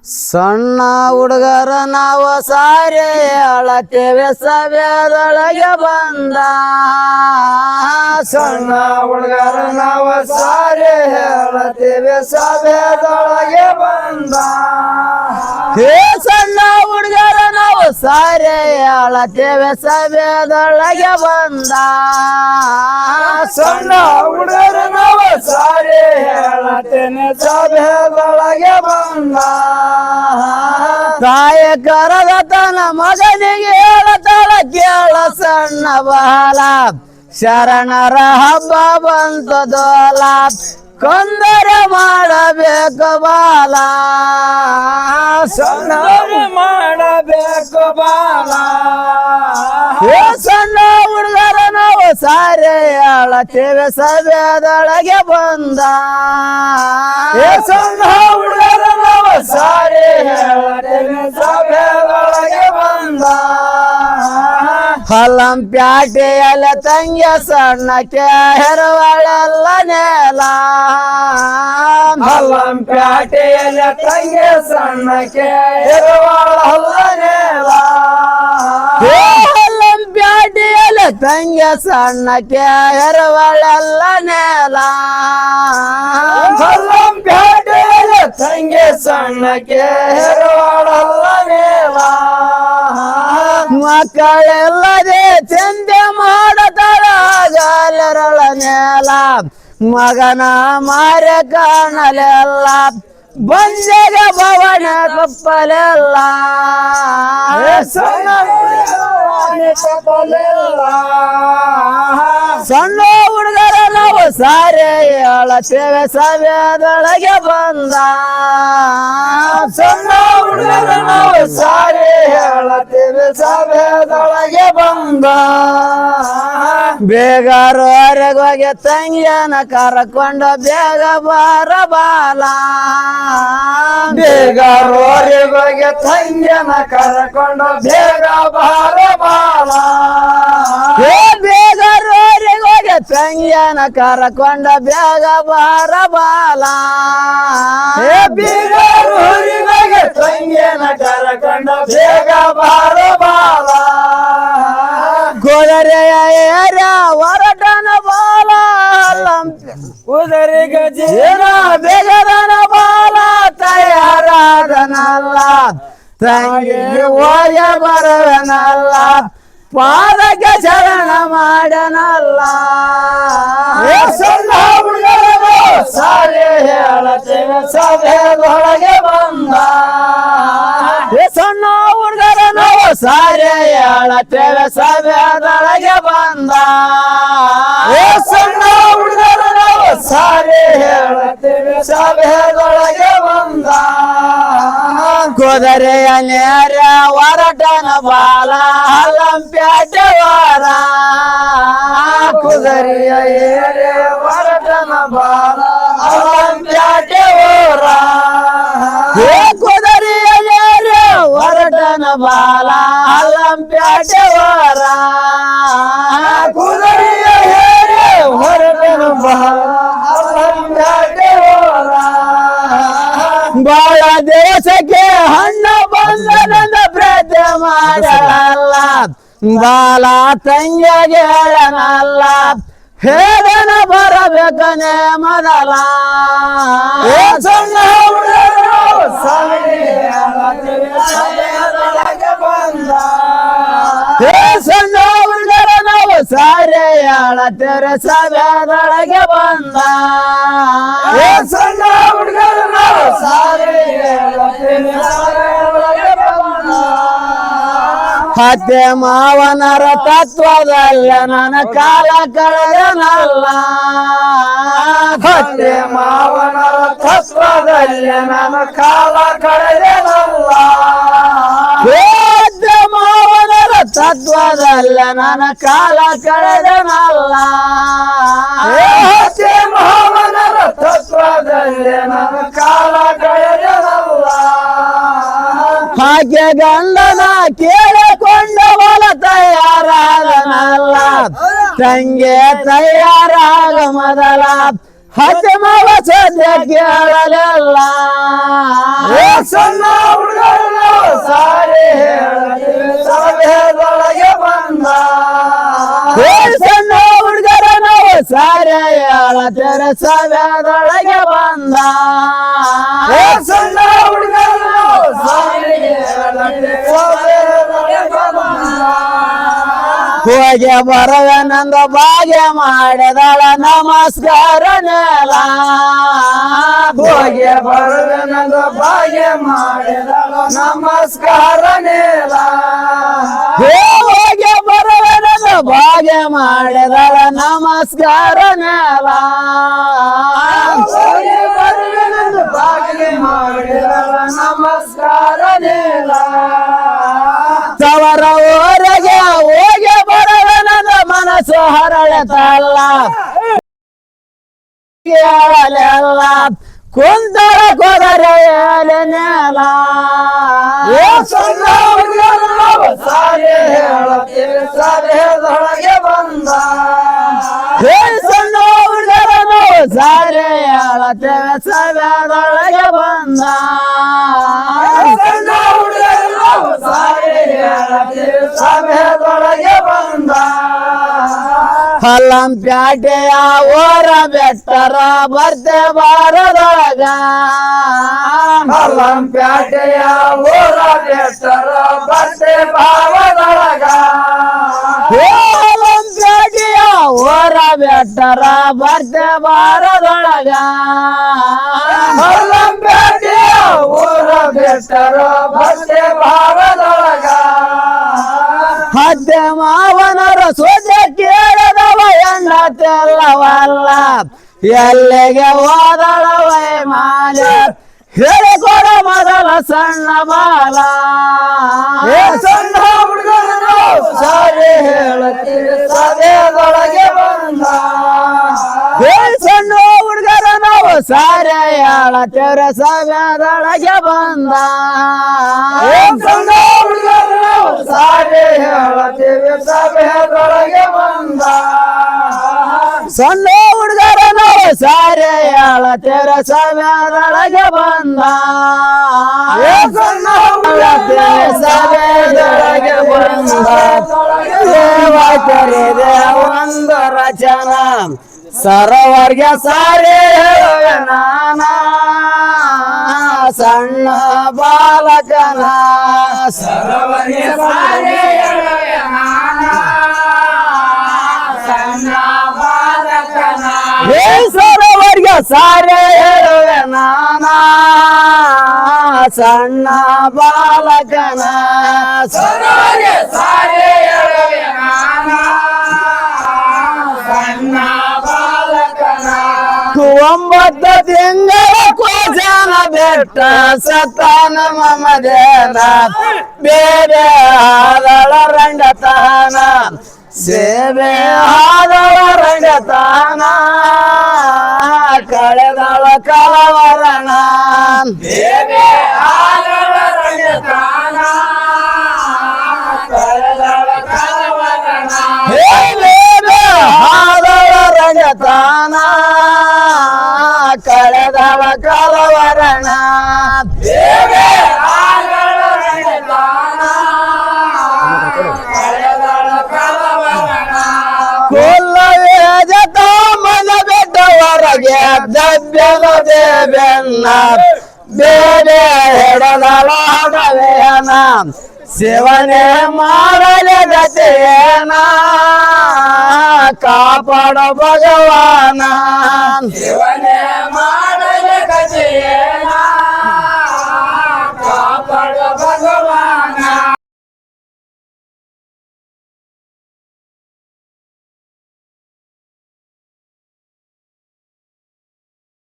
ಸಣ್ಣ ಹುಡುಗರ ನಾವು ಸಾರಿ ಅಳತೇವೆ ಸಭೆದೊಳಗೆ ಬಂದ ಸಣ್ಣ ಹುಡುಗರ ನಾವು ಸಾರಿ ಹೇಳತೇವೆ ಸಭೆದೊಳಗೆ ಬಂದ ಹೇ ಸಣ್ಣ ಹುಡುಗರ ನಾವು ಸಾರಿ ಅಳತೇವೆ ಸಭೆದೊಳಗೆ ಬಂದ ಸಣ್ಣ ಹುಡುಗರ ನಾವು ಸಾರಿ ಹೇಳತೇನೆ ಸಭೆದೊಳಗೆ ಬಂದ ತಾಯ ಕರದ ತನ್ನ ಮಗನಿಗೆ ಹೇಳತಾಳ ಕೇಳ ಸಣ್ಣ ಬಾಲ ಶರಣರ ಹಬ್ಬ ಬಂತದೋಲ ಕೊಂದರೆ ಮಾಡಬೇಕು ಬಾಲ ಸಣ್ಣ ಮಾಡಬೇಕು ಬಾಲ ಏ ಸಣ್ಣ ಹುಡುಗರ ನಾವು ಸಾರಿ ಅಳತೇವೆ ಸಭೆದೊಳಗೆ ಬಂದ ಏ ಸಣ್ಣ ಹುಡುಗರ ನಾವು ಸಾರಿ ಹೇಳತೇವೆ ಸಭೆದೊಳಗೆ ಬಂದ ಹೊಲಂಪ್ಯಾಟೆಯಲ್ಲ ತಂಗ್ಯ ಸಣ್ಣಕ್ಕೆ ಹೆರವಾಳೆಲ್ಲ ನೇಲ ಹೊಲಂಪ್ಯಾಟೆಯಲ್ಲಿ ತಂಗೆ ಸಣ್ಣಕ್ಕೆ ಇರುವಳ ನೇಲ ಹೊಲಂಪ್ಯಾಟೆಯಲ್ಲ ತಂಗ್ಯ ಸಣ್ಣಕ್ಕೆ ಹೆರವಾಳೆಲ್ಲ ನೇಲ ಹೊಲಂಪ್ಯಾಟೆಯಲ್ಲಿ ತಂಗೆ ಸಣ್ಣಕ್ಕೆ ಇರುವಳ ನೇಲ ಮಕ್ಕಳೆಲ್ಲದೆ ಚಿಂತೆ ಮಾಡತಾಳ ಜಾಲರಳ ನೇಲ ಮಗನ ಮಾರ ಕಾಣಲೆಲ್ಲ ಬಂದೆಗ ಭವನ ಕಪ್ಪಲೆಲ್ಲ ಸಣ್ಣ ಹುಡುಗರ ನಾವು ಸಾರಿ ಅಳತೇವೆ ಸಭೆದೊಳಗೆ ಬಂದ ಸಣ್ಣ ಹುಡುಗರ ನಾವು ಸಾರಿ ಹೇಳತೇವೆ ಸಭೆದೊಳಗೆ ಬಂದ ಬೇಗಾರವರೆಗೆ ಹೋಗಿ ತಂಗಿಯನ ಕರ್ಕೊಂಡು ಬೇಗ ಬಾರ ಬಾಲ ಬೇಗಾರವರೆಗೆ ತಂಗಿಯನ ಕರ್ಕೊಂಡು ಬೇಗ ಬಾರ ಬಾಲ ಬೇಗಾರವರೆಗೆ ಹೋಗಿ ತಂಗಿಯನ ಕರ್ಕೊಂಡು ಬೇಗ ಬಾರ ಬಾಲ ಬೇಗಾರವರೆಗೆ ತಂಗಿಯನ ಕರ್ಕೊಂಡು ಬೇಗ ಬಾರ ಬಾಲ ಕುದುರೆಯ ಏರ ಹೊರಟನ ಬಾಲ ಕುದುರೆ ಗಜೇನ ಬೇಗದನ ಬಾಲ ತಯಾರಾದನಲ್ಲ ತಂಗಿ ಹೋಯ ಬರವನಲ್ಲ ಪಾದಕ್ಕೆ ಶರಣ ಮಾಡನಲ್ಲ ಸಣ್ಣ ಹುಡುಗರ ಸಾರಿ ಹೇಳತೇವೆ ಸಭೆದೊಳಗೆ ಬಂದ ಸಣ್ಣ ಹುಡುಗರ ನಾವು ಸಾರಿ ಹೇಳತೇವೆ ಸಭೆದೊಳಗೆ ಬಂದ ಸಣ್ಣ ಹುಡುಗರ ನಾವು ಸಾರಿ ಹೇಳತೇವೆ ಸಭೆದೊಳಗೆ ಬಂದ ಕುದುರೆಯ ನೇರ ಹೊರಟನ ಬಾಲ ಹಲಂಪ್ಯಾಟೆ ವಾರ ಕುದುರೆಯ ಏರೆ ಹೊರಟನ ಬಾಲ ಹಲಂಪ್ಯಾಟೆ ಓರ ಕುದುರೆಯ ನೇರ ಹೊರಟನ ಬಾಲ ಹಲಂಪ್ಯಾಟೆ ವಾರ ಕುದುರೆಯ ಏರೆ ಹೊರಟನ ಬಾಲ ಹಲಂಪ್ಯಾಟೆ ಓರ ಬಾಳ ದೇಶಕ್ಕೆ ಹಣ್ಣ ಬಂದನಂದ ಪ್ರತಿ ಮಾಡಲ್ಲ ಬಾಲ ತಂಗಿಗೆ ಹೇಳನಲ್ಲ ಹೇಳನ ಬರಬೇಕನೆ ಮೊದಲ ಸಣ್ಣ ಹುಡುಗರು ಸಾರಿ ಹೇಳತೇವೆ ಸಭೆದೊಳಗೆ ಬಂದ ಸಣ್ಣ ಹುಡುಗರ ನಾವು ಸಾರಿ ಹೇಳತೇವೆ ಸಭೆದೊಳಗೆ ಬಂದ ಸಣ್ಣ ಹುಡುಗರು ನಾವು ಸಾರಿ ಹೇಳತೇವೆ ಸಭೆದೊಳಗೆ ಬಂದ ಹತ್ತೆ ಮಾವನರ ತತ್ವದಲ್ಲ ನನ್ನ ಕಾಲ ಕಳೆದನಲ್ಲ ಹತ್ತೆ ಮಾವನರ ತತ್ವದಲ್ಲಿ ನನ್ನ ಕಾಲ ಕಳೆದನಲ್ಲ ಹತ್ತೆ ಮಾವನರ ತತ್ವದಲ್ಲ ನನ್ನ ಕಾಲ ಕಳೆದನಲ್ಲ ಹತ್ತೆ ಮಾವನರ ತತ್ವದಲ್ಲಿ ನನ್ನ ಕಾಲ ಕಳೆದನಲ್ಲ ಹಾಗೆ ಗಂಡನ ಕೇಳಿಕೊಂಡ ಬಲ ತಯಾರಾದನಲ್ಲ ತಂಗೆ ತಯಾರಾಗ ಮೊದಲ ಹತ್ತಮವ ಸದ್ಯ ಕೇಳಲಿಲ್ಲ ಸಣ್ಣ ಬಂದ ಸಣ್ಣ ಹುಡುಗರ ನಾವು ಸಾರೆ ಹೇಳತ್ತೇರ ಸಭೆದೊಳಗೆ ಬಂದ ಸಣ್ಣ ಹುಡುಗರು ಹೋಗಿ ಬರವೇನಂದ ಭಾಗ್ಯ ಮಾಡಿದಳ ನಮಸ್ಕಾರ ನೆಲ ಹೋಗಿ ಬರುವೆನಂದ ಭಾಗ್ಯ ಮಾಡಿದಳ ನಮಸ್ಕಾರ ನೇಲ ಹೋಗಿ ಬರವೇನಂದ ಭಾಗ್ಯ ಮಾಡಿದಳ ನಮಸ್ಕಾರ ನೆಲ ಹೋಗಿ ಬರುವೆನಂದ ಭಾಗ್ಯ ಮಾಡಿದಳ ನಮಸ್ಕಾರ ನೇಲ ತವರ ಊರಿಗೆ ಹೋಗಿ ಬರವೇನಂದ ಮನಸ್ಸು ಹರಳತಲ್ಲ ಕೇಳಲೆಲ್ಲ ಕುಂತರ ಕೊದರೆ ನೆಲ ಸಣ್ಣ ಹುಡುಗರು ನಾವು ಸಾರಿ ಹೇಳುತ್ತೇವೆ ಸಭೆದೊಳಗೆ ಬಂದ ಸಣ್ಣ ಹುಡುಗರನ್ನು ಸಾರೆ ಹೇಳತ್ತೇವೆ ಸಭೆದೊಳಗೆ ಬಂದ ಸಣ್ಣ ಹುಡುಗರು ನಾವು ಸಾರಿ ಹೇಳುತ್ತೇವೆ ಸಭೆದೊಳಗೆ ಬಂದ ಹಲ್ಲಂಪ್ಯಾಟೆಯ ಓರ ಬೆಟ್ಟರ ಬರ್ತೆ ಬಾರದೊಳಗ ಹಲ್ಲಂಪ್ಯಾಟೆಯ ಊರ ಬೆಟ್ಟರ ಬಟ್ಟೆ ಭಾವದೊಳಗ ಹಲ್ಲಂಪ್ಯಾಟೆಯ ಓರ ಬೆಟ್ಟರ ಬರ್ತೆ ಬಾರದೊಳಗ ಹಲ್ಲಂಪ್ಯಾಟೆಯ ಊರ ಬೆಟ್ಟರ ಬಟ್ಟೆ ಭಾವದೊಳಗ ಹದ್ದೆ ಮಾವನರ ಸೋಜ ಕೇಳದವ ಎಂಡತೆಲ್ಲವಲ್ಲ ಎಲ್ಲಿಗೆ ಹೋದಳವ ಮಾಲೆ ಹೇಳಿಕೊಡ ಮೊದಲ ಸಣ್ಣ ಬಾಲ ಸಣ್ಣ ಹುಡುಗರು ನಾವು ಸಾರಿ ಹೇಳುತ್ತೀವಿ ಸಭೆದೊಳಗೆ ಬಂದ ಸಣ್ಣ ಹುಡುಗರ ನಾವು ಸಾರೆ ಹೇಳತ್ತೇವ್ರ ಸಭೆದೊಳಗೆ ಬಂದ ಸಣ್ಣ ಹುಡುಗರು ನಾವು ಸಾರಿ ಹೇಳುತ್ತೀವಿ ಸಭೆದೊಳಗೆ ಬಂದ ಸಣ್ಣ ಹುಡುಗರ ನಾವು ಸಾರೆ ಹೇಳತ್ತೇವ್ರ ಸಭೆದೊಳಗೆ ಬಂದ ಸಣ್ಣ ಹುಡುಗರು ಸಭೆದೊಳಗೆ ಬಂದ ದೇವಕರಿದೆ ಒಂದು ರಚನ ಸರೋವರ್ಗೆ ಸಾರಿ ಹೇಳುವೆ ನಾನ ಸಣ್ಣ ಬಾಲಕನ ಸರೋವರ್ಗೆ ಸಾರಿ ಹೇಳುವೆ ನಾನ ಸಣ್ಣ ಬಾಲಕನ ಸರೋವರ್ಗೆ ಸಾರಿ ಹೇಳುವೆ ನಾನ ಸಣ್ಣ ಬಾಲಕನ ಸರೋವರ್ಗೆ ಸಾರಿ ಹೇಳುವೆ ನಾನ ಸಣ್ಣ ಬಾಲಕನ 9 ತಿಂಗಳ ಕೋಜನ ಬೆಟ್ಟ ಸತಾನ ಮಮದೇನ ಬೇರೆ ಆದಳ ರಂಡತಾನ ಸೇವೆ ಆದಳ ರಂಡತಾನ ಕಳೆದಳ ಕಲವರಣ ದೇವೆ ಆದಳ ರಂಗತಾನ ಕಳೆದಳ ಕಲವರಣ ಬೇರೆ ಆದಳ ರಂಡತಾನ ಕಳೆದಳ ಕಲವರಣ ದೇವೆ ಆದಳ ರಂಗತಾನ ಕಳೆದಳ ಕಲವರಣ ಕೊಲ್ಲವೇಜ ಮನ ಬೆಟ್ಟ ಹೊರಗೆ ದಬ್ಬೆಲ ದೇವೆನ್ನ ಬೇರೆ ಹಿಡದಳಾಡವೇನ ಸೇವನೆ ಮಾಡಲೆ ಗತಿಯೇನ ಕಾಪಾಡ ಭಗವಾನ ಶಿವನೇ ಮಾಡಲ ಕಥೆಯೇ